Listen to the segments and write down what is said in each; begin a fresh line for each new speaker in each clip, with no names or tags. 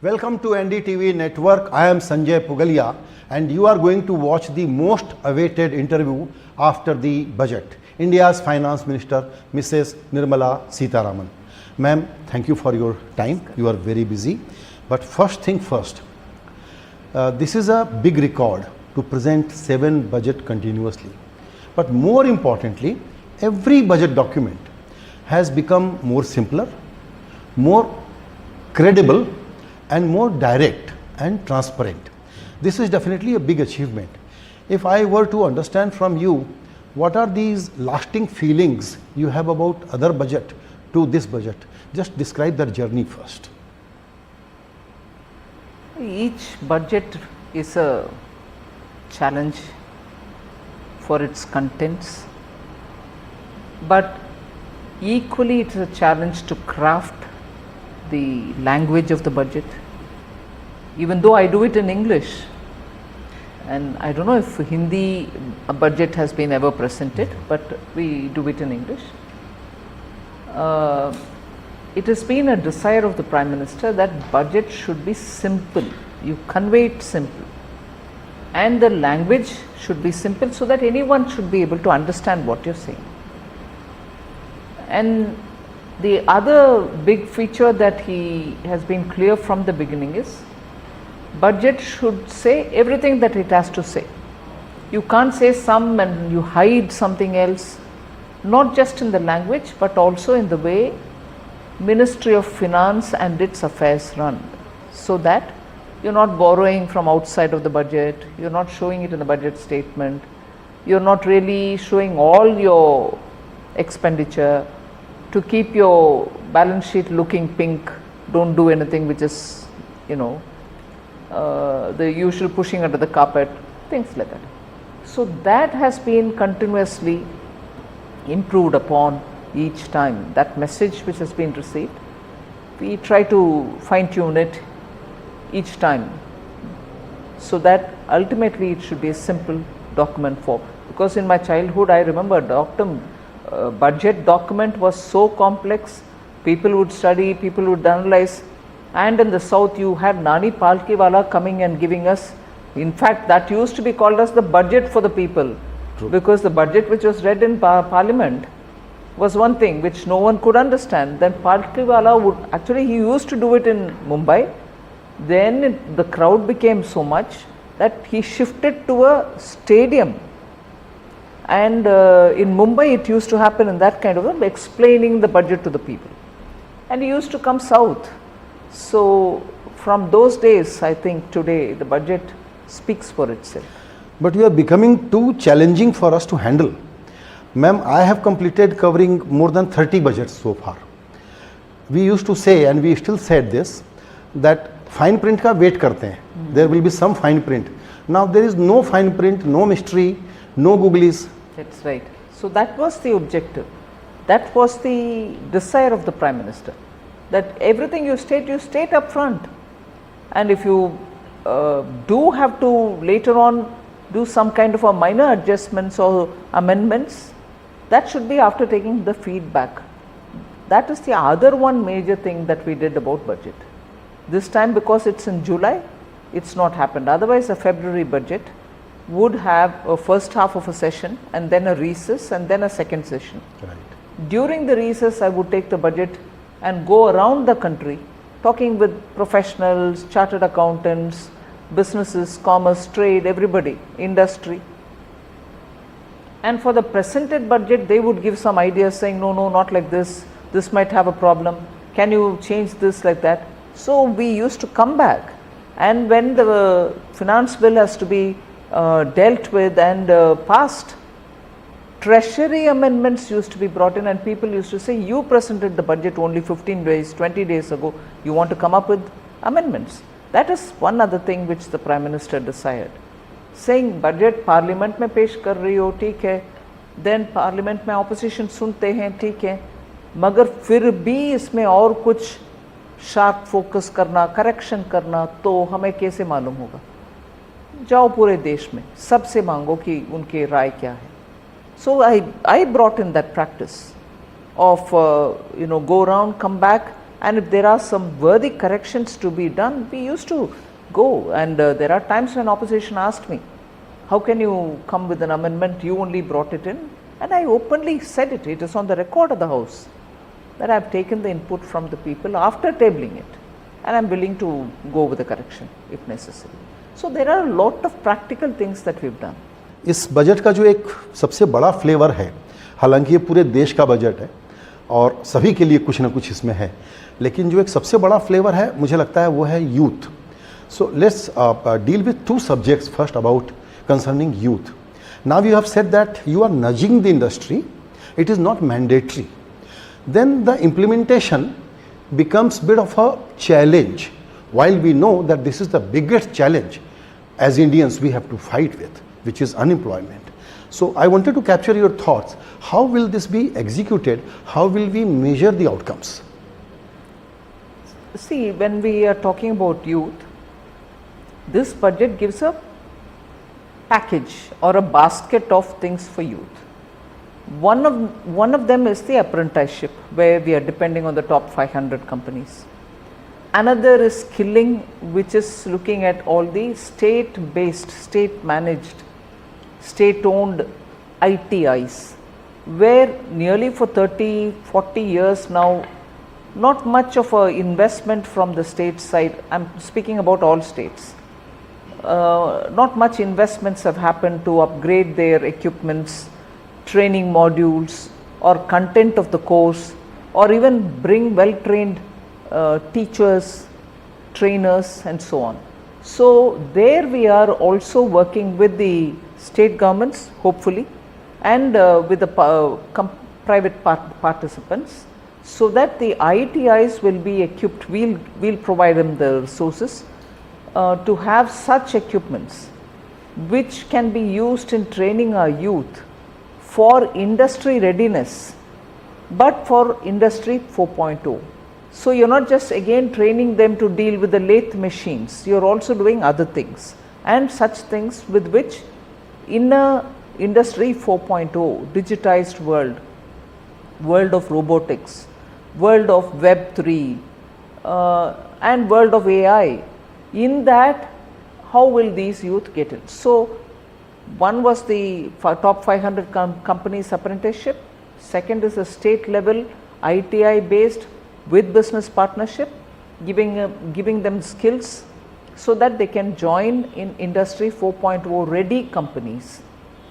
Welcome to NDTV Network. I am Sanjay Pugalia and you are going to watch the most awaited interview after the budget. India's Finance Minister, Mrs. Nirmala Sitharaman. Ma'am, thank you for your time. You are very busy. But first thing first, this is a big record to present 7 budget continuously. But more importantly, every budget document has become more simpler, more credible and more direct and transparent. This is definitely a big achievement. If I were to understand from you, what are these lasting feelings you have about other budget to this budget? Just describe their journey first.
Each budget is a challenge for its contents, but equally it is a challenge to craft the language of the budget. Even though I do it in English, and I don't know if Hindi budget has been ever presented, but we do it in English. It has been a desire of the Prime Minister that budget should be simple. You convey it simple, and the language should be simple so that anyone should be able to understand what you're saying. And the other big feature that he has been clear from the beginning is budget should say everything that it has to say. You can't say some and you hide something else, not just in the language but also in the way Ministry of Finance and its affairs run, so that you're not borrowing from outside of the budget, you're not showing it in the budget statement, you're not really showing all your expenditure. To keep your balance sheet looking pink, don't do anything which is, the usual pushing under the carpet, things like that. So that has been continuously improved upon each time. That message which has been received, we try to fine tune it each time, so that ultimately it should be a simple document form. Because in my childhood I remember budget document was so complex, people would study, people would analyze, and in the south you had Nani Palkiwala coming and giving us, in fact that used to be called as the budget for the people. True. Because the budget which was read in parliament was one thing which no one could understand. Then Palkiwala would, actually he used to do it in Mumbai, then the crowd became so much that he shifted to a stadium. And in Mumbai it used to happen in that kind of explaining the budget to the people, and he used to come south. So from those days, I think today the budget speaks for itself.
But you are becoming too challenging for us to handle. Ma'am, I have completed covering more than 30 budgets so far. We used to say, and we still said this, that fine print ka wait karte hain. There will be some fine print. Now there is no fine print, no mystery, no googlies.
That's right. So that was the objective. That was the desire of the Prime Minister, that everything you state up front. And if you do have to later on do some kind of a minor adjustments or amendments, that should be after taking the feedback. That is the other one major thing that we did about budget. This time, because it's in July, it's not happened. Otherwise a February budget would have a first half of a session and then a recess and then a second session.
Right.
During the recess I would take the budget and go around the country talking with professionals, chartered accountants, businesses, commerce, trade, everybody, industry. And for the presented budget they would give some ideas saying, no, not like this, this might have a problem, can you change this like that. So we used to come back, and when the finance bill has to be dealt with and passed, treasury amendments used to be brought in, and people used to say, you presented the budget only 15 days, 20 days ago, you want to come up with amendments. That is one other thing which the Prime Minister desired, saying budget parliament में पेश कर रही हो ठीक है, then parliament में opposition सुनते हैं ठीक है, मगर फिर भी इसमें और कुछ sharp focus करना, correction करना, तो हमें कैसे मालूम होगा? जाओ पूरे देश में सबसे मांगो कि उनकी राय क्या है. So I brought in that practice of go around, come back and if there are some worthy corrections to be done, we used to go. And there are times when opposition asked me, how can you come with an amendment, you only brought it in? And I openly said it, it is on the record of the House, that I have taken the input from the people after tabling it, and I am willing to go with the correction if necessary. So there are a lot of practical things that we have done.
इस budget का जो एक सबसे बड़ा flavour है, हालांकि ये पूरे देश का बजट है और सभी के लिए कुछ ना कुछ इसमें है, लेकिन जो एक सबसे बड़ा फ्लेवर है मुझे लगता है वो है youth. So let's deal with two subjects. First about concerning youth. Now you have said that you are nudging the industry, it is not mandatory. Then the implementation becomes bit of a challenge, while we know that this is the biggest challenge as Indians we have to fight with, which is unemployment. So I wanted to capture your thoughts. How will this be executed? How will we measure the outcomes?
See, when we are talking about youth, this budget gives a package or a basket of things for youth. One of them is the apprenticeship, where we are depending on the top 500 companies. Another is skilling, which is looking at all the state based, state managed, state owned ITIs, where nearly for 30-40 years now, not much of a investment from the state side. I am speaking about all states. Not much investments have happened to upgrade their equipments, training modules or content of the course, or even bring well trained teachers, trainers and so on. So there we are also working with the state governments hopefully, and with the private participants, so that the ITIs will be equipped. We'll provide them the resources to have such equipments which can be used in training our youth for industry readiness, but for industry 4.0. So you are not just again training them to deal with the lathe machines, you are also doing other things, and such things with which in a industry 4.0 digitized world of robotics, world of web 3 and world of AI, in that how will these youth get it? So one was the top 500 companies apprenticeship, second is a state level ITI based with business partnership, giving them skills so that they can join in industry 4.0 ready companies.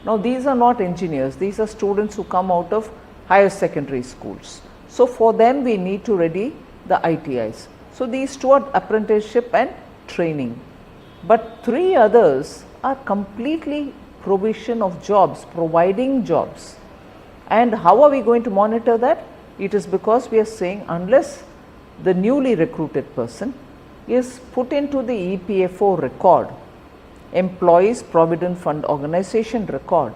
Now these are not engineers, these are students who come out of higher secondary schools. So for them we need to ready the ITIs. So these two are apprenticeship and training, but three others are completely provision of jobs, providing jobs. And how are we going to monitor that? It is because we are saying unless the newly recruited person is put into the EPFO record, Employees Provident Fund Organization record,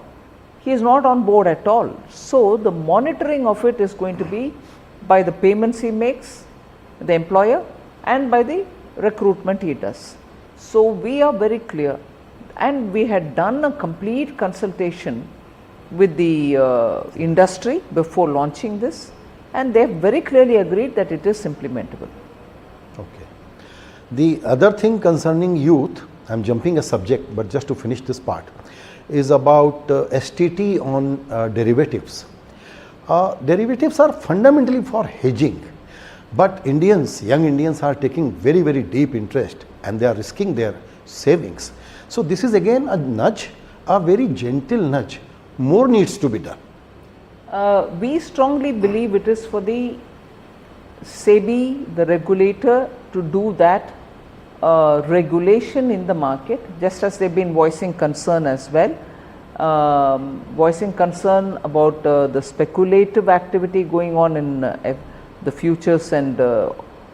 he is not on board at all. So the monitoring of it is going to be by the payments he makes, the employer, and by the recruitment he does. So we are very clear, and we had done a complete consultation with the industry before launching this, and they have very clearly agreed that it is implementable.
Okay. The other thing concerning youth, I am jumping a subject, but just to finish this part, is about STT on derivatives. Derivatives are fundamentally for hedging, but Indians, young Indians are taking very, very deep interest and they are risking their savings. So this is again a nudge, a very gentle nudge. More needs to be done.
We strongly believe it is for the SEBI, the regulator, to do that regulation in the market, just as they have been voicing concern as well, voicing concern about the speculative activity going on in the futures and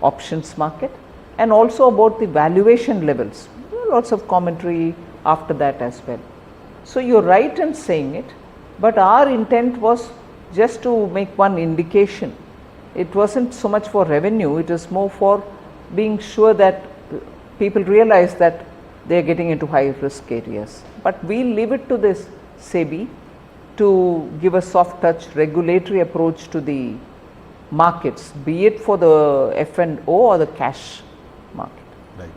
options market, and also about the valuation levels. Lots of commentary after that as well. So you are right in saying it, but our intent was just to make one indication. It was not so much for revenue, it is more for being sure that people realize that they are getting into high risk areas. But we leave it to this SEBI to give a soft touch regulatory approach to the markets, be it for the F&O or the cash market.
Right.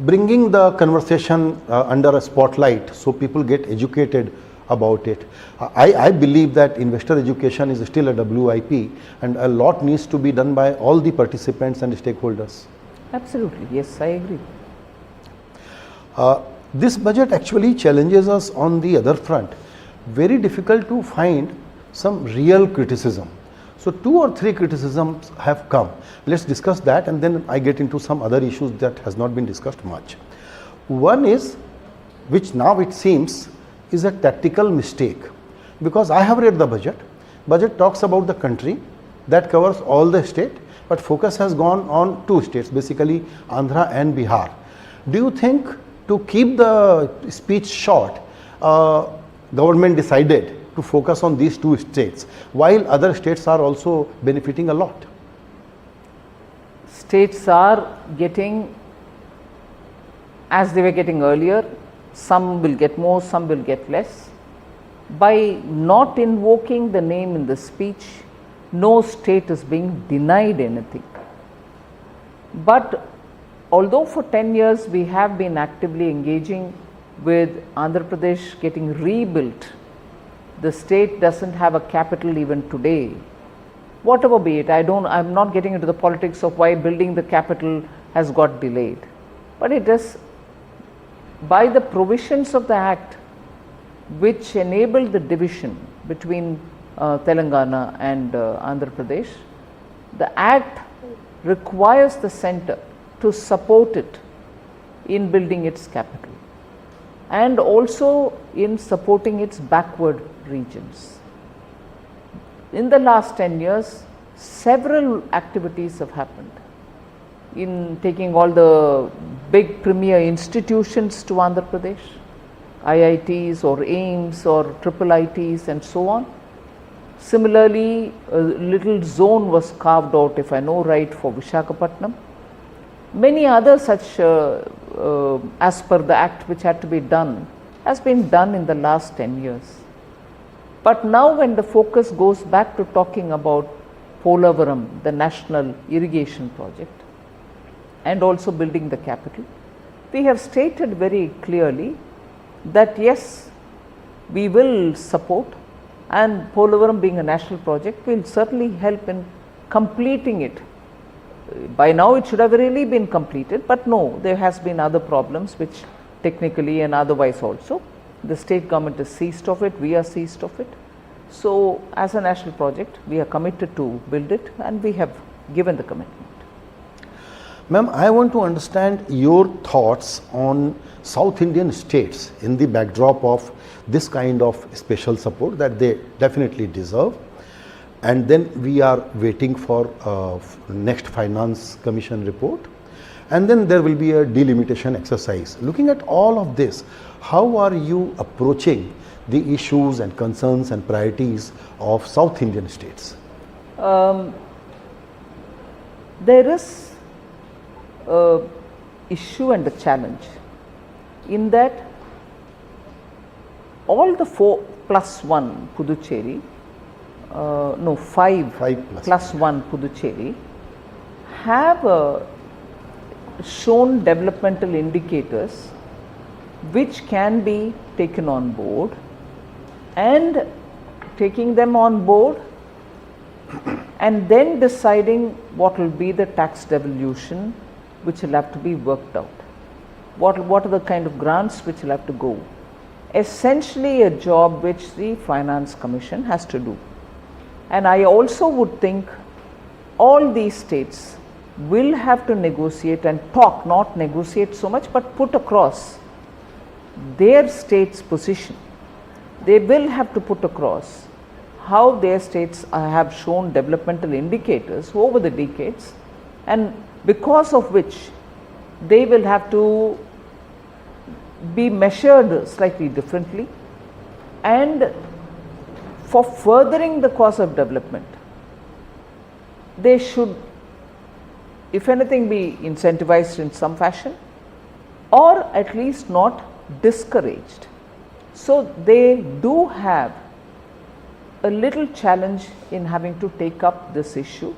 Bringing the conversation under a spotlight so people get educated about it. I believe that investor education is still a WIP and a lot needs to be done by all the participants and stakeholders.
Absolutely, yes, I agree.
This budget actually challenges us on the other front. Very difficult to find some real criticism. So 2 or 3 criticisms have come. Let's discuss that and then I get into some other issues that has not been discussed much. One is, which now it seems is a tactical mistake, because I have read the budget. Budget talks about the country, that covers all the state, but focus has gone on 2 states, basically Andhra and Bihar. Do you think to keep the speech short, government decided to focus on these 2 states while other states are also benefiting a lot?
States are getting, as they were getting earlier, some will get more, some will get less. By not invoking the name in the speech, no state is being denied anything. But although for 10 years we have been actively engaging with Andhra Pradesh getting rebuilt, the state doesn't have a capital even today. Whatever be it, I'm not getting into the politics of why building the capital has got delayed. But it is by the provisions of the Act which enabled the division between Telangana and Andhra Pradesh, the Act requires the centre to support it in building its capital and also in supporting its backward regions. In the last 10 years, several activities have happened in taking all the big premier institutions to Andhra Pradesh, IITs or AIIMS or IIITs and so on. Similarly, a little zone was carved out, if I know right, for Visakhapatnam. Many other such, as per the Act which had to be done, has been done in the last 10 years. But now when the focus goes back to talking about Polavaram, the national irrigation project, and also building the capital, we have stated very clearly that yes, we will support, and Polavaram being a national project will certainly help in completing it. By now it should have really been completed, but no, there has been other problems which technically and otherwise also. The state government is seized of it, we are seized of it. So as a national project, we are committed to build it and we have given the commitment.
Ma'am, I want to understand your thoughts on South Indian states in the backdrop of this kind of special support that they definitely deserve. And then we are waiting for next Finance Commission report. And then there will be a delimitation exercise. Looking at all of this, how are you approaching the issues and concerns and priorities of South Indian states?
There is a issue and a challenge in that all the 4 plus 1 Puducherry, 5 plus 1 Puducherry have shown developmental indicators which can be taken on board, and taking them on board and then deciding what will be the tax devolution which will have to be worked out. What are the kind of grants which will have to go? Essentially a job which the Finance Commission has to do. And I also would think all these states will have to negotiate and talk, not negotiate so much, but put across their state's position. They will have to put across how their states have shown developmental indicators over the decades, and because of which they will have to be measured slightly differently, and for furthering the cause of development they should, if anything, be incentivized in some fashion or at least not discouraged. So they do have a little challenge in having to take up this issue,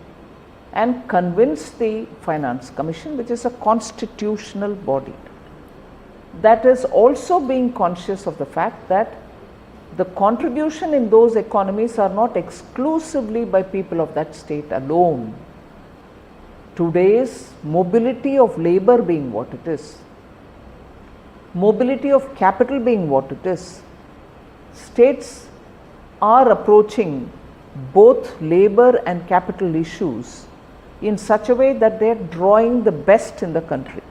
and convince the Finance Commission, which is a constitutional body, that is also being conscious of the fact that the contribution in those economies are not exclusively by people of that state alone. Today's mobility of labor being what it is, mobility of capital being what it is, states are approaching both labor and capital issues in such a way that they are drawing the best in the country.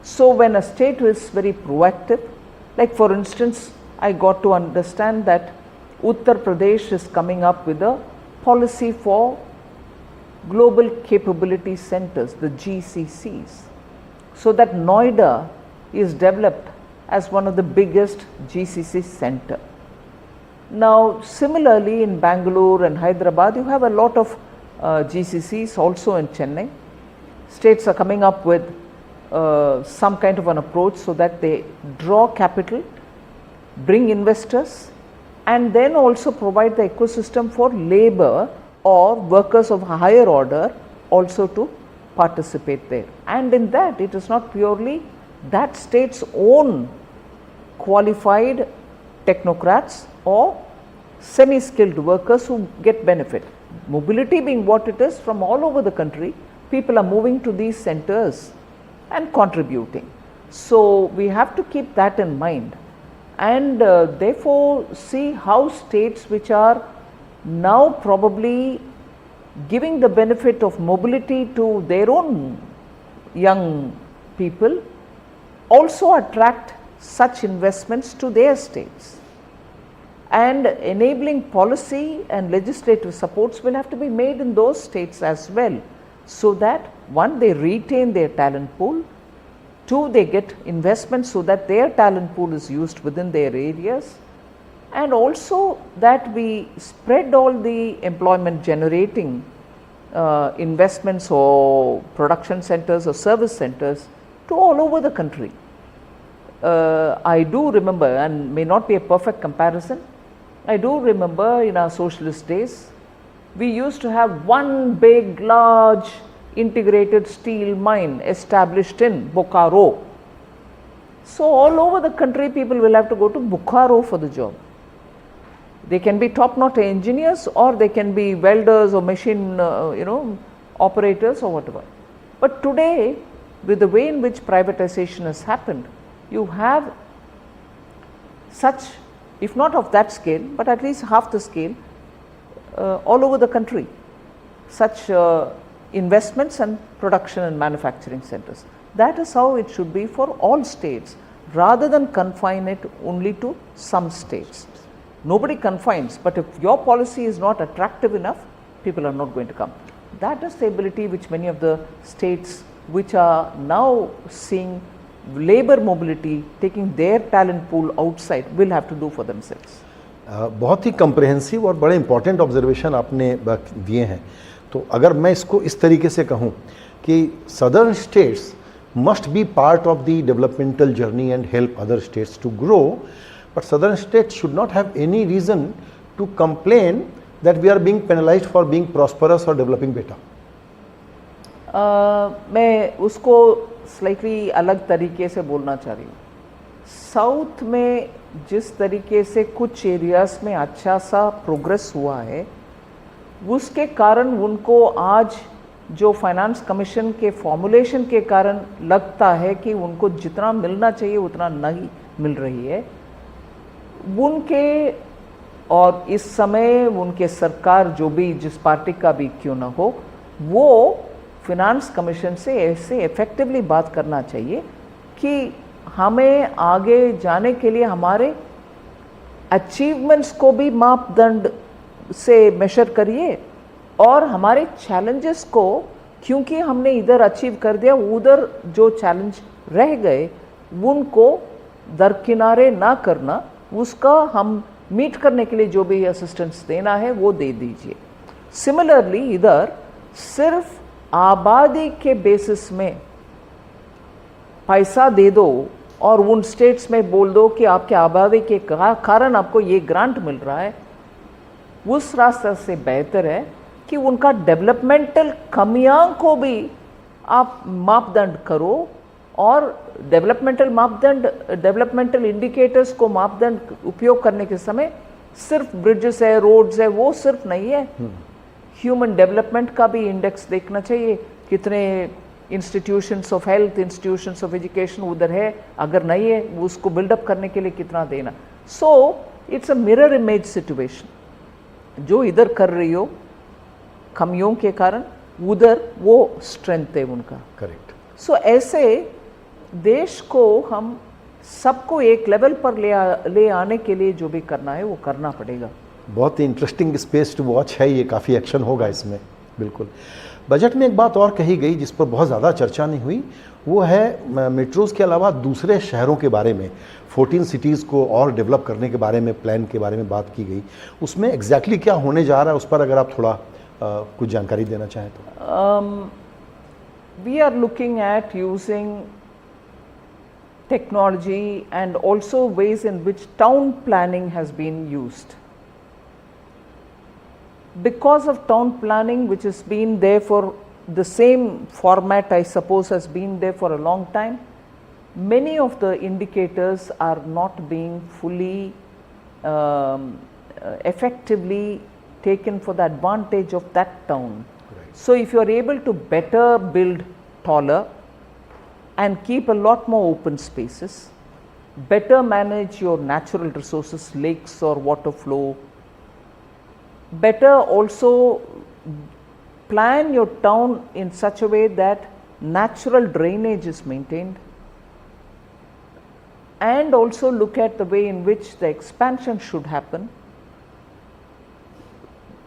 So when a state is very proactive, like for instance, I got to understand that Uttar Pradesh is coming up with a policy for Global Capability Centers, the GCCs, so that Noida is developed as one of the biggest GCC center. Now similarly in Bangalore and Hyderabad, you have a lot of GCCs, also in Chennai. States are coming up with some kind of an approach so that they draw capital, bring investors, and then also provide the ecosystem for labor or workers of a higher order also to participate there. And in that, it is not purely that state's own qualified technocrats or semi-skilled workers who get benefit. Mobility being what it is, from all over the country, people are moving to these centers and contributing. So we have to keep that in mind, and therefore see how states which are now probably giving the benefit of mobility to their own young people also attract such investments to their states. And enabling policy and legislative supports will have to be made in those states as well, so that one, they retain their talent pool, two, they get investments so that their talent pool is used within their areas, and also that we spread all the employment generating investments or production centers or service centers to all over the country. I do remember, and may not be a perfect comparison, I do remember in our socialist days, we used to have one big large integrated steel mine established in Bokaro. So all over the country people will have to go to Bokaro for the job. They can be top-notch engineers, or they can be welders or machine operators or whatever. But today, with the way in which privatization has happened, you have such, if not of that scale, but at least half the scale all over the country, such investments and production and manufacturing centers. That is how it should be for all states, rather than confine it only to some states. Nobody confines, but if your policy is not attractive enough, people are not going to come. That is the ability which many of the states which are now seeing labor mobility, taking their talent pool outside, will have to do for themselves.
बहुत ही comprehensive और बड़े important observation आपने दिए हैं. तो अगर मैं इसको इस तरीके से कहूँ कि southern states must be part of the developmental journey and help other states to grow, but southern states should not have any reason to complain that we are being penalized for being prosperous or developing better.
मैं उसको slightly अलग तरीके से बोलना चाह रही हूँ. South में जिस तरीके से कुछ एरियाज में अच्छा सा प्रोग्रेस हुआ है, उसके कारण उनको आज जो फाइनेंस कमीशन के फॉर्मुलेशन के कारण लगता है कि उनको जितना मिलना चाहिए उतना नहीं मिल रही है, उनके, और इस समय उनके सरकार जो भी जिस पार्टी का भी क्यों ना हो, वो फिनांस कमीशन से ऐसे इफेक्टिवली बात करना चाहिए कि हमें आगे जाने के लिए हमारे अचीवमेंट्स को भी मापदंड से मेजर करिए, और हमारे चैलेंजेस को, क्योंकि हमने इधर अचीव कर दिया, उधर जो चैलेंज रह गए उनको दरकिनारे ना करना, उसका हम मीट करने के लिए जो भी असिस्टेंस देना है वो दे दीजिए. सिमिलरली इधर सिर्फ आबादी के बेसिस में पैसा दे दो और उन स्टेट्स में बोल दो कि आपके आबादी के कारण आपको ये ग्रांट मिल रहा है, उस रास्ते से बेहतर है कि उनका डेवलपमेंटल कमियां को भी आप मापदंड करो और डेवलपमेंटल इंडिकेटर्स को मापदंड उपयोग करने के समय सिर्फ ब्रिजेस है, रोड्स है, वो सिर्फ नहीं है। ह्यूमन डेवलपमेंट का भी इंडेक्स देखना चाहिए, कितने institutions of health, institutions of education उधर है, अगर नहीं है उसको बिल्डअप करने के लिए कितना देना। So it's a mirror image situation. जो इधर कर रही हो कमियों के कारण, उधर वो स्ट्रेंथ है उनका।
करेक्ट।
सो ऐसे देश को हम सबको एक लेवल पर ले आने के लिए जो भी करना है वो करना पड़ेगा।
बहुत ही इंटरेस्टिंग स्पेस टू वॉच है ये, काफ़ी एक्शन होगा इसमें। बिल्कुल। बजट में एक बात और कही गई जिस पर बहुत ज़्यादा चर्चा नहीं हुई, वो है मेट्रोज़ के अलावा दूसरे शहरों के बारे में, 14 सिटीज़ को और डेवलप करने के बारे में, प्लान के बारे में बात की गई। उसमें एग्जैक्टली क्या होने जा रहा है उस पर अगर आप थोड़ा कुछ जानकारी देना चाहें तो।
We are looking at using technology and also ways in which town planning has been used. Because of town planning, which has been there for the same format, I suppose, has been there for a long time, many of the indicators are not being fully effectively taken for the advantage of that town.
Right.
So if you are able to better build taller and keep a lot more open spaces, better manage your natural resources, lakes or water flow, better also plan your town in such a way that natural drainage is maintained, and also look at the way in which the expansion should happen.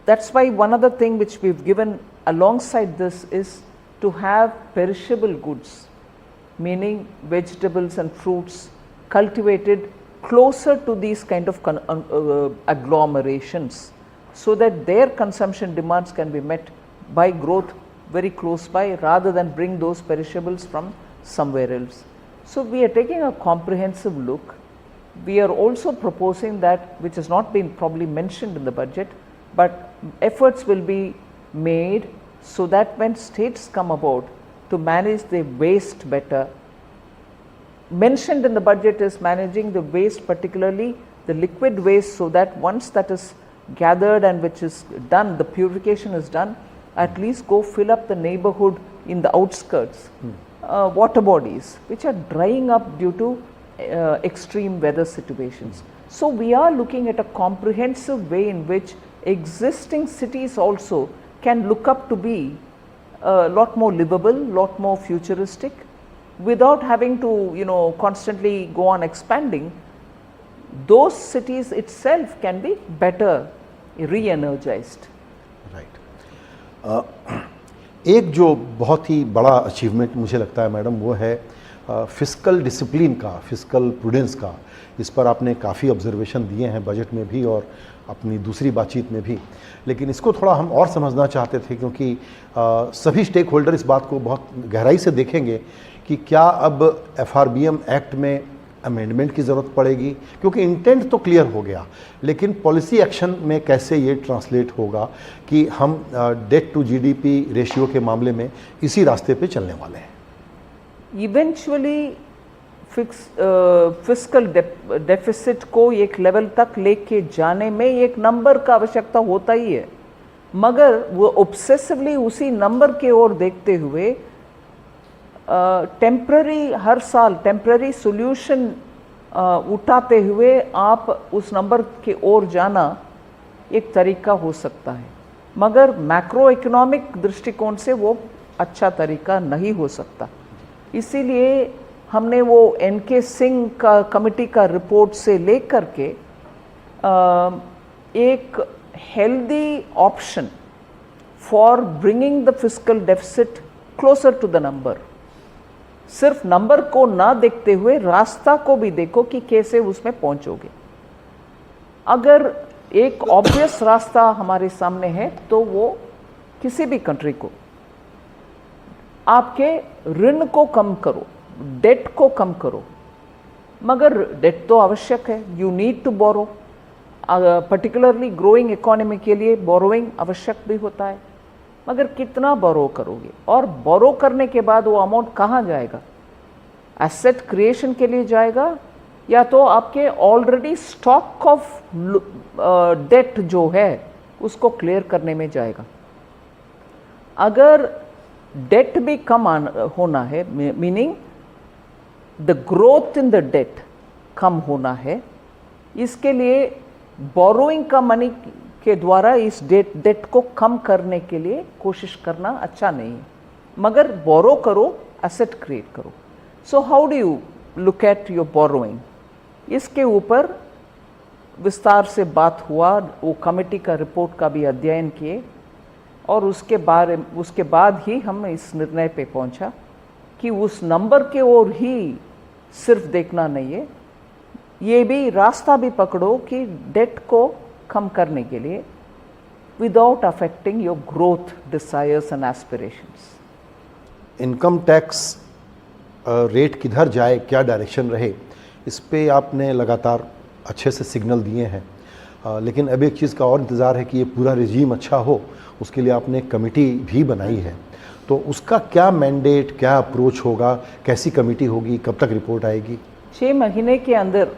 That's why one other thing which we've given alongside this is to have perishable goods, meaning vegetables and fruits cultivated closer to these kind of agglomerations, so that their consumption demands can be met by growth very close by, rather than bring those perishables from somewhere else. So we are taking a comprehensive look. We are also proposing that, which has not been probably mentioned in the budget, but efforts will be made so that when states come about to manage the waste better. Mentioned in the budget is managing the waste, particularly the liquid waste, so that once that is gathered and which is done, the purification is done, at least go fill up the neighborhood in the outskirts, water bodies which are drying up due to extreme weather situations. So we are looking at a comprehensive way in which existing cities also can look up to be a lot more livable, lot more futuristic, without having to, constantly go on expanding. Those cities itself can be better re-energized.
Right. एक जो बहुत ही बड़ा achievement मुझे लगता है madam, वो है fiscal discipline का, फिस्कल प्रूडेंस का। इस पर आपने काफ़ी ऑब्जर्वेशन दिए हैं बजट में भी और अपनी दूसरी बातचीत में भी, लेकिन इसको थोड़ा हम और समझना चाहते थे, क्योंकि सभी स्टेक होल्डर इस बात को बहुत गहराई से देखेंगे कि क्या अब FRBM एक्ट में अमेंडमेंट की ज़रूरत पड़ेगी, क्योंकि इंटेंट तो क्लियर हो गया, लेकिन पॉलिसी एक्शन में कैसे ये ट्रांसलेट होगा कि हम डेट टू GDP रेशियो के मामले में इसी रास्ते पे चलने वाले हैं।
इवेंचुअली फिस्कल डेफिसिट को एक लेवल तक लेके जाने में एक नंबर का आवश्यकता होता ही है, मगर वो ऑब्सेसिवली उसी नंबर के ओर देखते हुए टेम्पररी, हर साल टेम्पररी सॉल्यूशन उठाते हुए आप उस नंबर के ओर जाना एक तरीका हो सकता है, मगर मैक्रो इकोनॉमिक दृष्टिकोण से वो अच्छा तरीका नहीं हो सकता। इसीलिए हमने वो NK सिंह का कमिटी का रिपोर्ट से लेकर के एक healthy option for bringing the fiscal deficit closer to the number, सिर्फ नंबर को ना देखते हुए रास्ता को भी देखो कि कैसे उसमें पहुंचोगे। अगर एक ऑब्वियस रास्ता हमारे सामने है तो वो किसी भी कंट्री को, आपके ऋण को कम करो, डेट को कम करो, मगर डेट तो आवश्यक है, you need to borrow, particularly growing economy के लिए बोरोइंग आवश्यक भी होता है। मगर कितना बोरो करोगे, और बोरो करने के बाद वो अमाउंट कहाँ जाएगा? एसेट क्रिएशन के लिए जाएगा, या तो आपके ऑलरेडी स्टॉक ऑफ डेट जो है उसको क्लियर करने में जाएगा। अगर डेट भी कम होना है, meaning the growth in the debt कम होना है, इसके लिए बोरोइंग का मनी के द्वारा इस डेट को कम करने के लिए कोशिश करना अच्छा नहीं है, मगर बोरो करो, एसेट क्रिएट करो। So how do you look at your borrowing? इसके ऊपर विस्तार से बात हुआ, वो कमेटी का रिपोर्ट का भी अध्ययन किए, और उसके बाद ही हम इस निर्णय पे पहुंचा कि उस नंबर के ओर ही सिर्फ देखना नहीं है, ये भी रास्ता भी पकड़ो कि डेट को कम करने के लिए without affecting your growth desires and aspirations.
Income tax rate किधर जाए, क्या डायरेक्शन रहे, इस पे आपने लगातार अच्छे से सिग्नल दिए हैं, लेकिन अब एक चीज़ का और इंतज़ार है कि ये पूरा रिजीम अच्छा हो, उसके लिए आपने एक कमेटी भी बनाई है। तो उसका क्या मैंडेट, क्या अप्रोच होगा, कैसी कमेटी होगी, कब तक रिपोर्ट आएगी?
6 महीने के अंदर,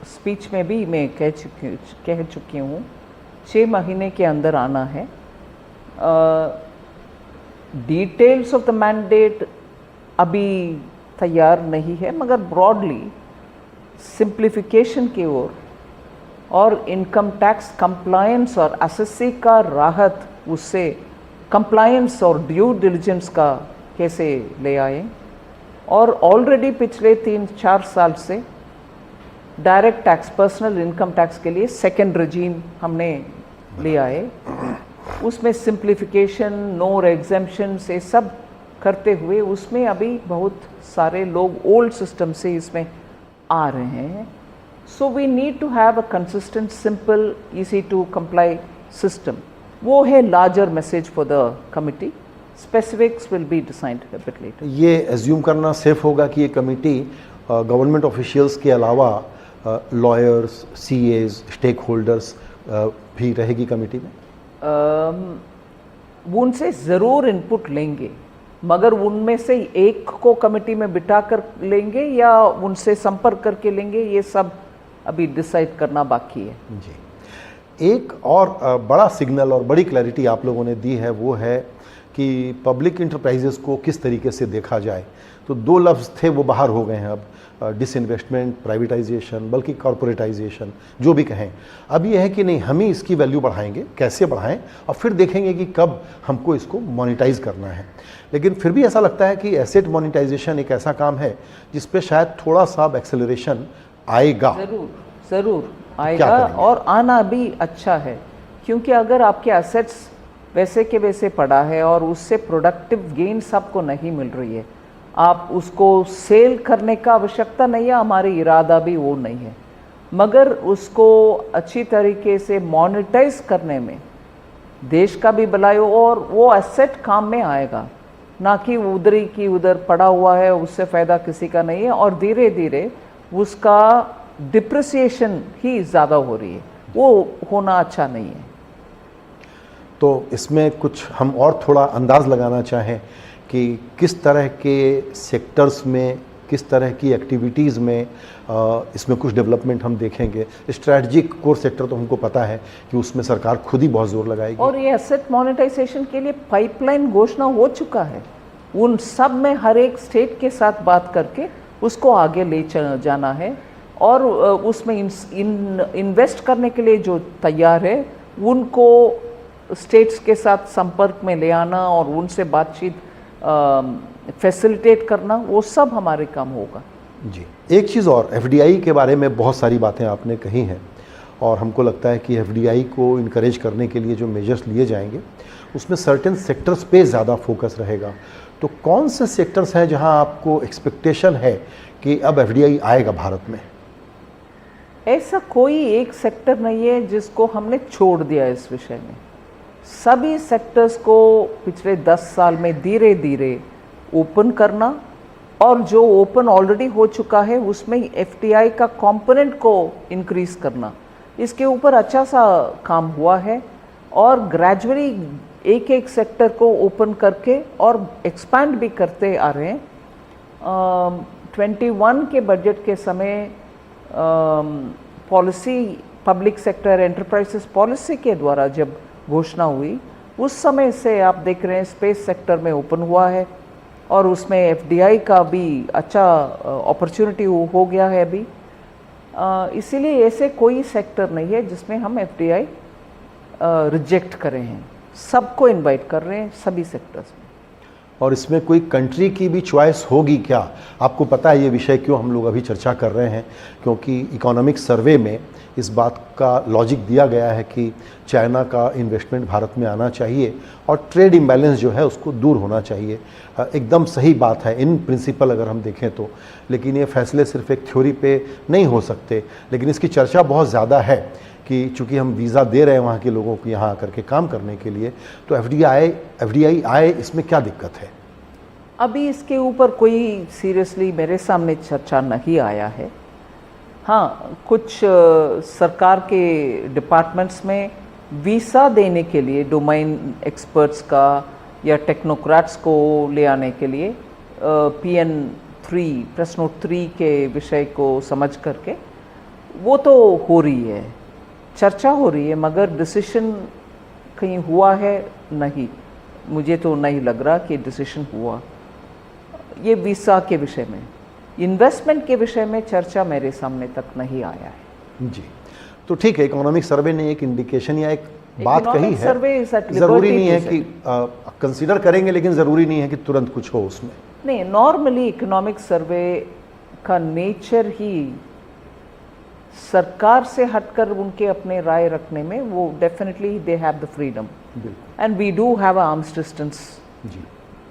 स्पीच में भी मैं कह चुकी हूँ, 6 महीने के अंदर आना है। डिटेल्स ऑफ द मैंडेट अभी तैयार नहीं है, मगर ब्रॉडली सिंप्लीफिकेशन की ओर और इनकम टैक्स कंप्लायंस और एसएससी का राहत, उससे कंप्लायंस और ड्यू डिलिजेंस का कैसे ले आए, और ऑलरेडी पिछले 3-4 साल से direct tax, personal income tax के लिए सेकेंड रजीम हमने ले आए, उसमें सिंप्लीफिकेशन, नो एग्जेम्पशन से सब करते हुए उसमें अभी बहुत सारे लोग ओल्ड सिस्टम से इसमें आ रहे हैं। So we need to have a consistent, simple, easy to comply system. वो है larger message for the committee. Specifics will be decided a bit later.
ये एज्यूम करना सेफ होगा कि ये कमेटी गवर्नमेंट ऑफिशियल्स के अलावा लॉयर्स, सीएज, स्टेक होल्डर्स भी रहेगी कमेटी में?
उनसे ज़रूर इनपुट लेंगे, मगर उनमें से एक को कमेटी में बिठा कर लेंगे या उनसे संपर्क करके लेंगे, ये सब अभी डिसाइड करना बाकी है।
जी, एक और बड़ा सिग्नल और बड़ी क्लैरिटी आप लोगों ने दी है, वो है कि पब्लिक इंटरप्राइजेस को किस तरीके से देखा जाए। तो 2 लफ्ज़ थे, वो बाहर हो गए हैं अब, डिसइन्वेस्टमेंट, प्राइवेटाइजेशन, बल्कि कॉरपोरेटाइजेशन, जो भी कहें। अब ये है कि नहीं, हम ही इसकी वैल्यू बढ़ाएंगे, कैसे बढ़ाएं, और फिर देखेंगे कि कब हमको इसको मोनेटाइज करना है। लेकिन फिर भी ऐसा लगता है कि एसेट मोनेटाइजेशन एक ऐसा काम है जिस पे शायद थोड़ा सा एक्सेलरेशन आएगा।
ज़रूर आएगा, और आना भी अच्छा है, क्योंकि अगर आपके एसेट्स वैसे के वैसे पड़ा है और उससे प्रोडक्टिव गेन्स आपको नहीं मिल रही है, आप उसको सेल करने का आवश्यकता नहीं है, हमारी इरादा भी वो नहीं है, मगर उसको अच्छी तरीके से मोनेटाइज करने में देश का भी भलाई हो और वो एसेट काम में आएगा, ना कि उधरी की उधर पड़ा हुआ है, उससे फ़ायदा किसी का नहीं है, और धीरे धीरे उसका डिप्रिसिएशन ही ज़्यादा हो रही है, वो होना अच्छा नहीं है।
तो इसमें कुछ हम और थोड़ा अंदाज़ लगाना चाहें कि किस तरह के सेक्टर्स में, किस तरह की एक्टिविटीज़ में इसमें कुछ डेवलपमेंट हम देखेंगे। स्ट्रैटेजिक कोर सेक्टर तो हमको पता है कि उसमें सरकार खुद ही बहुत जोर लगाएगी,
और ये एसेट मोनेटाइजेशन के लिए पाइपलाइन घोषणा हो चुका है। उन सब में हर एक स्टेट के साथ बात करके उसको आगे ले जाना है, और उसमें इन्वेस्ट करने के लिए जो तैयार है उनको स्टेट्स के साथ संपर्क में ले आना और उनसे बातचीत फैसिलिटेट करना, वो सब हमारे काम होगा।
जी, एक चीज़ और, एफडीआई के बारे में बहुत सारी बातें आपने कही हैं, और हमको लगता है कि एफडीआई को इनकरेज करने के लिए जो मेजर्स लिए जाएंगे उसमें सर्टेन सेक्टर्स पे ज़्यादा फोकस रहेगा। तो कौन से सेक्टर्स हैं जहां आपको एक्सपेक्टेशन है कि अब एफडीआई आएगा भारत में?
ऐसा कोई एक सेक्टर नहीं है जिसको हमने छोड़ दिया इस विषय में। सभी सेक्टर्स को पिछले 10 साल में धीरे धीरे ओपन करना, और जो ओपन ऑलरेडी हो चुका है उसमें एफडीआई का कंपोनेंट को इंक्रीज करना, इसके ऊपर अच्छा सा काम हुआ है, और ग्रेजुअली एक एक सेक्टर को ओपन करके और एक्सपैंड भी करते आ रहे हैं। 21 के बजट के समय policy, public sector enterprises policy के द्वारा जब घोषणा हुई, उस समय से आप देख रहे हैं स्पेस सेक्टर में ओपन हुआ है और उसमें एफडीआई का भी अच्छा अपॉर्चुनिटी हो गया है अभी। इसीलिए ऐसे कोई सेक्टर नहीं है जिसमें हम एफडीआई रिजेक्ट कर रहे हैं, सबको इनवाइट कर रहे हैं, सभी सेक्टर्स में।
और इसमें कोई कंट्री की भी चॉइस होगी क्या? आपको पता है ये विषय क्यों हम लोग अभी चर्चा कर रहे हैं? क्योंकि इकोनॉमिक सर्वे में इस बात का लॉजिक दिया गया है कि चाइना का इन्वेस्टमेंट भारत में आना चाहिए और ट्रेड इम्बैलेंस जो है उसको दूर होना चाहिए। एकदम सही बात है इन प्रिंसिपल अगर हम देखें तो, लेकिन ये फैसले सिर्फ एक थ्योरी पे नहीं हो सकते। लेकिन इसकी चर्चा बहुत ज़्यादा है कि चूँकि हम वीज़ा दे रहे हैं वहाँ के लोगों को यहाँ आकर के काम करने के लिए, तो एफडीआई आए, इसमें क्या दिक्कत है?
अभी इसके ऊपर कोई सीरियसली मेरे सामने चर्चा नहीं आया है। हाँ, कुछ सरकार के डिपार्टमेंट्स में वीज़ा देने के लिए डोमेन एक्सपर्ट्स का या टेक्नोक्रेट्स को ले आने के लिए PN3 प्रेस नोट 3 के विषय को समझ करके वो तो हो रही है, चर्चा हो रही है, मगर डिसीजन कहीं हुआ है नहीं। मुझे तो नहीं लग रहा कि डिसीजन हुआ ये वीज़ा के विषय में। इन्वेस्टमेंट के विषय में चर्चा मेरे सामने तक नहीं आया है।
जी, तो ठीक है, इकोनॉमिक सर्वे ने एक इंडिकेशन या एक बात कही है,
ज़रूरी
ज़रूरी नहीं है कि कंसीडर करेंगे, लेकिन ज़रूरी नहीं है कि तुरंत कुछ हो उसमें।
नहीं, नॉर्मली इकोनॉमिक सर्वे का नेचर ही सरकार से हटकर उनके अपने राय रखने में, वो definitely they have the freedom and we do have a arms distance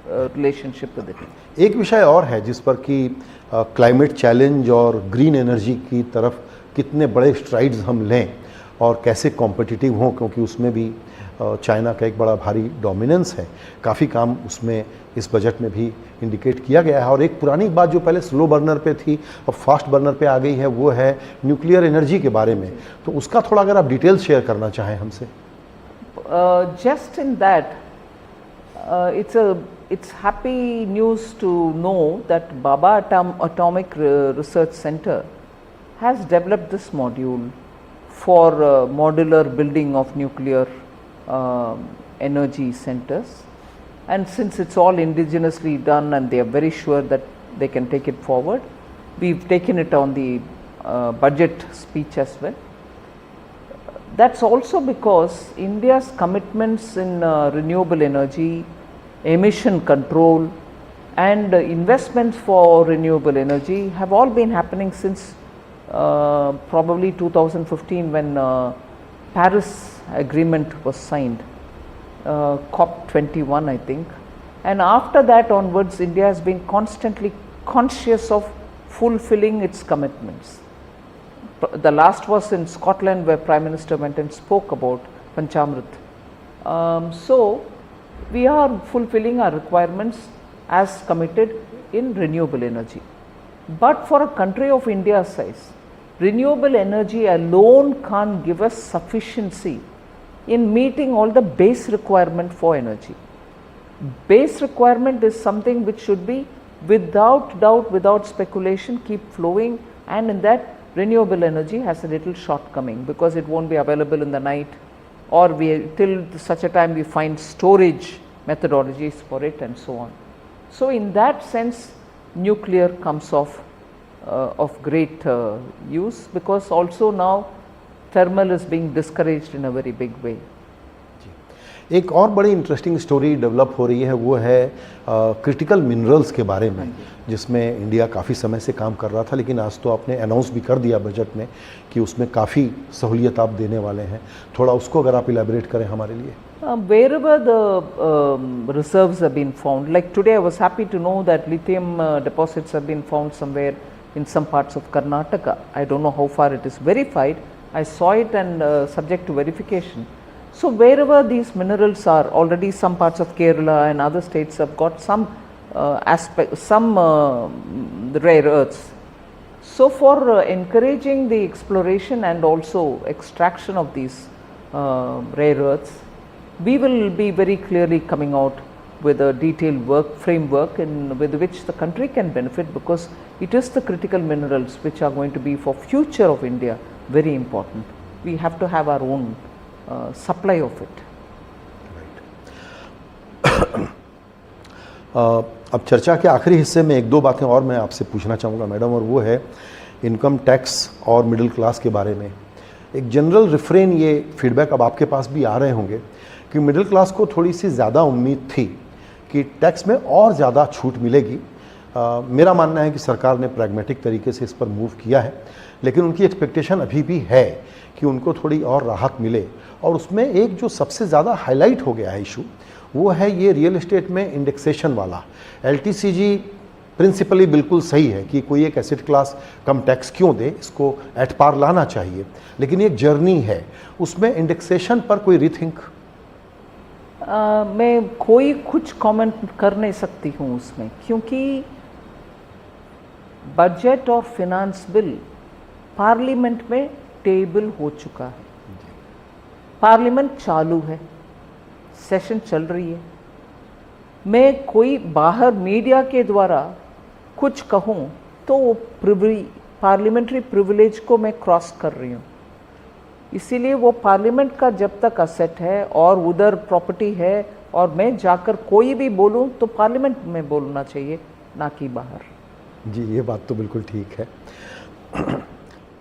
relationship with it.
एक विषय और है जिस पर कि क्लाइमेट चैलेंज और ग्रीन एनर्जी की तरफ कितने बड़े स्ट्राइड्स हम लें और कैसे कॉम्पिटिटिव हों, क्योंकि उसमें भी चाइना का एक बड़ा भारी डोमिनेंस है। काफ़ी काम उसमें इस बजट में भी इंडिकेट किया गया है। और एक पुरानी बात जो पहले स्लो बर्नर पे थी अब फास्ट बर्नर पे आ गई है, वो है न्यूक्लियर एनर्जी के बारे में। तो उसका थोड़ा अगर आप डिटेल्स शेयर करना चाहें हमसे।
Just in that it's happy news to know that Baba Atomic Research Center has developed this module for modular building of nuclear energy centers, and since it's all indigenously done and they are very sure that they can take it forward, we've taken it on the budget speech as well. That's also because India's commitments in renewable energy, emission control and investments for renewable energy have all been happening since probably 2015 when Paris Agreement was signed, COP21 I think, and after that onwards India has been constantly conscious of fulfilling its commitments. The last was in Scotland where Prime Minister went and spoke about Panchamrit. So we are fulfilling our requirements as committed in renewable energy. But for a country of India's size, renewable energy alone can't give us sufficiency in meeting all the base requirement for energy. Base requirement is something which should be without doubt, without speculation, keep flowing, and in that renewable energy has a little shortcoming because it won't be available in the night, or till such a time we find storage methodologies for it and so on. So in that sense nuclear comes of great use, because also now thermal is being discouraged in a very big way.
एक और बड़ी interesting story develop हो रही है, वो है critical minerals के बारे में, जिसमें इंडिया काफ़ी समय से काम कर रहा था, लेकिन आज तो आपने अनाउंस भी कर दिया बजट में कि उसमें काफ़ी सहूलियत आप देने वाले हैं। थोड़ा उसको अगर आप इलैबोरेट करें हमारे लिए।
Wherever the reserves have been found, like today I was happy to know that lithium deposits have been found somewhere in some parts of Karnataka. I don't know how far it is verified. I saw it and subject to verification. So wherever these minerals are, already some parts of Kerala and other states have got some rare earths. So for encouraging the exploration and also extraction of these rare earths, we will be very clearly coming out with a detailed work framework in with which the country can benefit, because it is the critical minerals which are going to be for future of India very important. We have to have our own supply of it.
अब चर्चा के आखिरी हिस्से में एक दो बातें और मैं आपसे पूछना चाहूँगा मैडम, और वो है इनकम टैक्स और मिडिल क्लास के बारे में। एक जनरल रिफ्रेन, ये फीडबैक अब आपके पास भी आ रहे होंगे कि मिडिल क्लास को थोड़ी सी ज़्यादा उम्मीद थी कि टैक्स में और ज़्यादा छूट मिलेगी। मेरा मानना है कि सरकार ने प्रैग्मेटिक तरीके से इस पर मूव किया है, लेकिन उनकी एक्सपेक्टेशन अभी भी है कि उनको थोड़ी और राहत मिले। और उसमें एक जो सबसे ज़्यादा हाईलाइट हो गया है इशू, वो है ये रियल एस्टेट में इंडेक्सेशन वाला। एलटीसीजी प्रिंसिपली बिल्कुल सही है कि कोई एक एसेट क्लास कम टैक्स क्यों दे, इसको एट पार लाना चाहिए, लेकिन ये जर्नी है, उसमें इंडेक्सेशन पर कोई रीथिंक?
मैं कोई कुछ कमेंट कर नहीं सकती हूँ उसमें, क्योंकि बजट और फिनांस बिल पार्लियामेंट में टेबल हो चुका है, पार्लियामेंट चालू है, सेशन चल रही है। मैं कोई बाहर मीडिया के द्वारा कुछ कहूँ तो वो पार्लियामेंट्री प्रिविलेज को मैं क्रॉस कर रही हूँ। इसीलिए वो पार्लियामेंट का जब तक असेट है और उधर प्रॉपर्टी है, और मैं जाकर कोई भी बोलूँ तो पार्लियामेंट में बोलना चाहिए, ना कि बाहर।
जी, ये बात तो बिल्कुल ठीक है।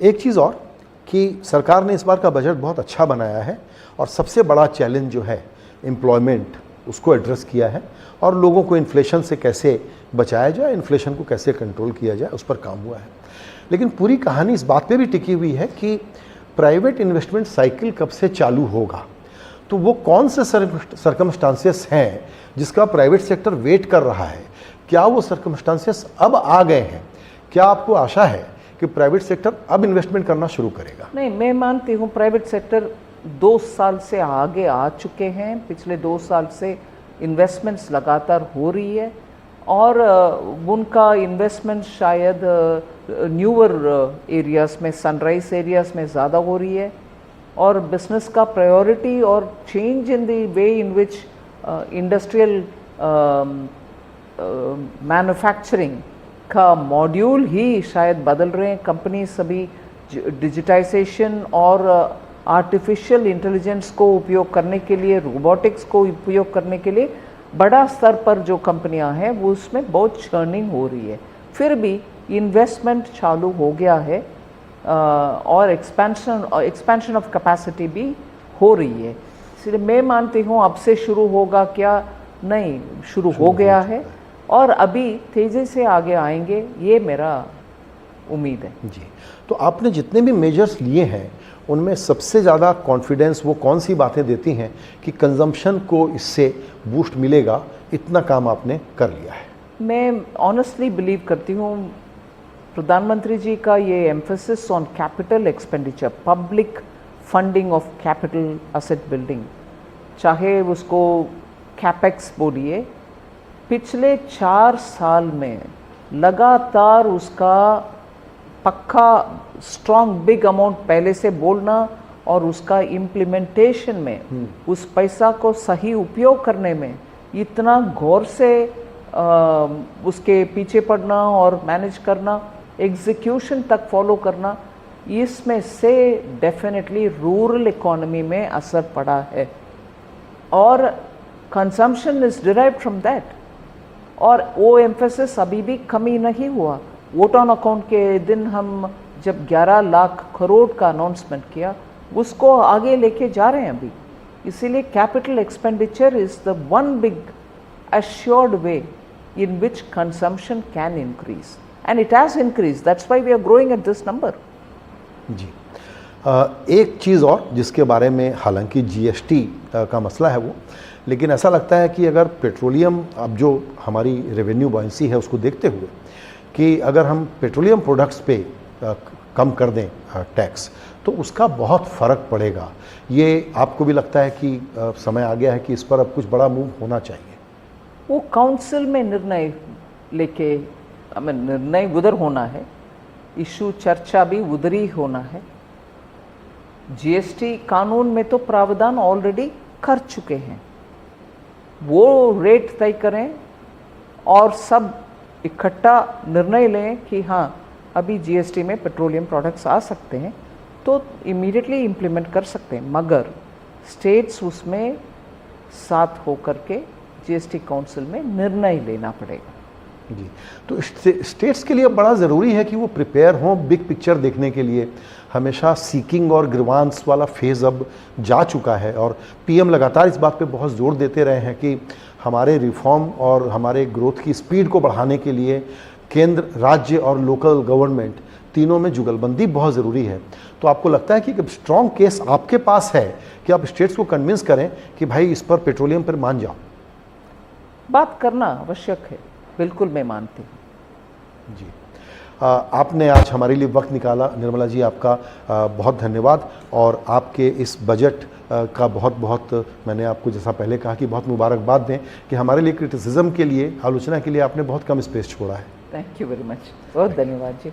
एक चीज़ और कि सरकार ने इस बार का बजट बहुत अच्छा बनाया है, और सबसे बड़ा चैलेंज जो है एम्प्लॉयमेंट, उसको एड्रेस किया है, और लोगों को इन्फ्लेशन से कैसे बचाया जाए, इन्फ्लेशन को कैसे कंट्रोल किया जाए, उस पर काम हुआ है। लेकिन पूरी कहानी इस बात पे भी टिकी हुई है कि प्राइवेट इन्वेस्टमेंट साइकिल कब से चालू होगा। तो वो कौन से सर्कमस्टांसेस हैं जिसका प्राइवेट सेक्टर वेट कर रहा है? क्या वो सर्कमस्टांसेस अब आ गए हैं? क्या आपको आशा है कि प्राइवेट सेक्टर अब इन्वेस्टमेंट करना शुरू करेगा?
नहीं, मैं मानती हूँ प्राइवेट सेक्टर 2 साल से आगे आ चुके हैं। पिछले 2 साल से इन्वेस्टमेंट्स लगातार हो रही है, और उनका इन्वेस्टमेंट शायद न्यूअर एरियाज़ में, सनराइज एरियाज़ में ज़्यादा हो रही है, और बिजनेस का प्रायोरिटी और change in the way in which industrial manufacturing का मॉड्यूल ही शायद बदल रहे हैं। कंपनी सभी डिजिटाइजेशन और आर्टिफिशियल इंटेलिजेंस को उपयोग करने के लिए, रोबोटिक्स को उपयोग करने के लिए बड़ा स्तर पर जो कंपनियां हैं वो उसमें बहुत चर्निंग हो रही है। फिर भी इन्वेस्टमेंट चालू हो गया है, और एक्सपेंशन ऑफ कैपेसिटी भी हो रही है। इसलिए मैं मानती हूँ अब से शुरू होगा क्या, नहीं, शुरू हो गया है, और अभी तेज़ी से आगे आएंगे, ये मेरा उम्मीद है।
जी, तो आपने जितने भी मेजर्स लिए हैं उनमें सबसे ज़्यादा कॉन्फिडेंस वो कौन सी बातें देती हैं कि कंजम्पशन को इससे बूस्ट मिलेगा? इतना काम आपने कर लिया है।
मैं ऑनेस्टली बिलीव करती हूँ प्रधानमंत्री जी का ये emphasis on capital expenditure, public funding of capital asset building, चाहे उसको कैपेक्स बोलिए, पिछले 4 साल में लगातार उसका पक्का स्ट्रॉन्ग बिग अमाउंट पहले से बोलना, और उसका इम्प्लीमेंटेशन में उस पैसा को सही उपयोग करने में इतना गौर से उसके पीछे पड़ना और मैनेज करना, एग्जीक्यूशन तक फॉलो करना, इसमें से डेफिनेटली रूरल इकोनॉमी में असर पड़ा है, और consumption is derived from that. और वो एम्फेसिस अभी भी कमी नहीं हुआ। वोट ऑन अकाउंट के दिन हम जब 11 लाख करोड़ का अनाउंसमेंट किया, उसको आगे लेके जा रहे हैं अभी। इसीलिए capital expenditure is the one big assured way in which consumption can increase, and it has increased. That's why we are growing at this number.
जी, एक चीज़ और जिसके बारे में, हालांकि जीएसटी का मसला है वो, लेकिन ऐसा लगता है कि अगर पेट्रोलियम, अब जो हमारी रेवेन्यू बॉयंसी है उसको देखते हुए, कि अगर हम पेट्रोलियम प्रोडक्ट्स पे कम कर दें टैक्स, तो उसका बहुत फ़र्क पड़ेगा। ये आपको भी लगता है कि समय आ गया है कि इस पर अब कुछ बड़ा मूव होना चाहिए?
वो काउंसिल में निर्णय लेके, हमें निर्णय उधर होना है, इशू चर्चा भी उधर ही होना है। जीएसटी कानून में तो प्रावधान ऑलरेडी कर चुके हैं वो रेट तय करें और सब इकट्ठा निर्णय लें कि हाँ अभी जीएसटी में पेट्रोलियम प्रोडक्ट्स आ सकते हैं तो इमीडिएटली इम्प्लीमेंट कर सकते हैं, मगर स्टेट्स उसमें साथ होकर के जीएसटी काउंसिल में निर्णय लेना पड़ेगा।
जी, तो स्टेट्स के लिए बड़ा ज़रूरी है कि वो प्रिपेयर हों बिग पिक्चर देखने के लिए। हमेशा सीकिंग और ग्रीवांस वाला फेज़ अब जा चुका है और पीएम लगातार इस बात पे बहुत ज़ोर देते रहे हैं कि हमारे रिफॉर्म और हमारे ग्रोथ की स्पीड को बढ़ाने के लिए केंद्र, राज्य और लोकल गवर्नमेंट तीनों में जुगलबंदी बहुत ज़रूरी है। तो आपको लगता है कि स्ट्रॉन्ग केस आपके पास है कि आप स्टेट्स को कन्विंस करें कि भाई इस पर पेट्रोलियम पर मान जाओ?
बात करना आवश्यक है, बिल्कुल मैं मानती हूँ।
जी, आपने आज हमारे लिए वक्त निकाला निर्मला जी, आपका बहुत धन्यवाद। और आपके इस बजट का बहुत बहुत मैंने आपको जैसा पहले कहा कि बहुत मुबारकबाद दें कि हमारे लिए क्रिटिसिज्म के लिए, आलोचना के लिए आपने बहुत कम स्पेस छोड़ा है।
थैंक यू वेरी मच, बहुत धन्यवाद जी।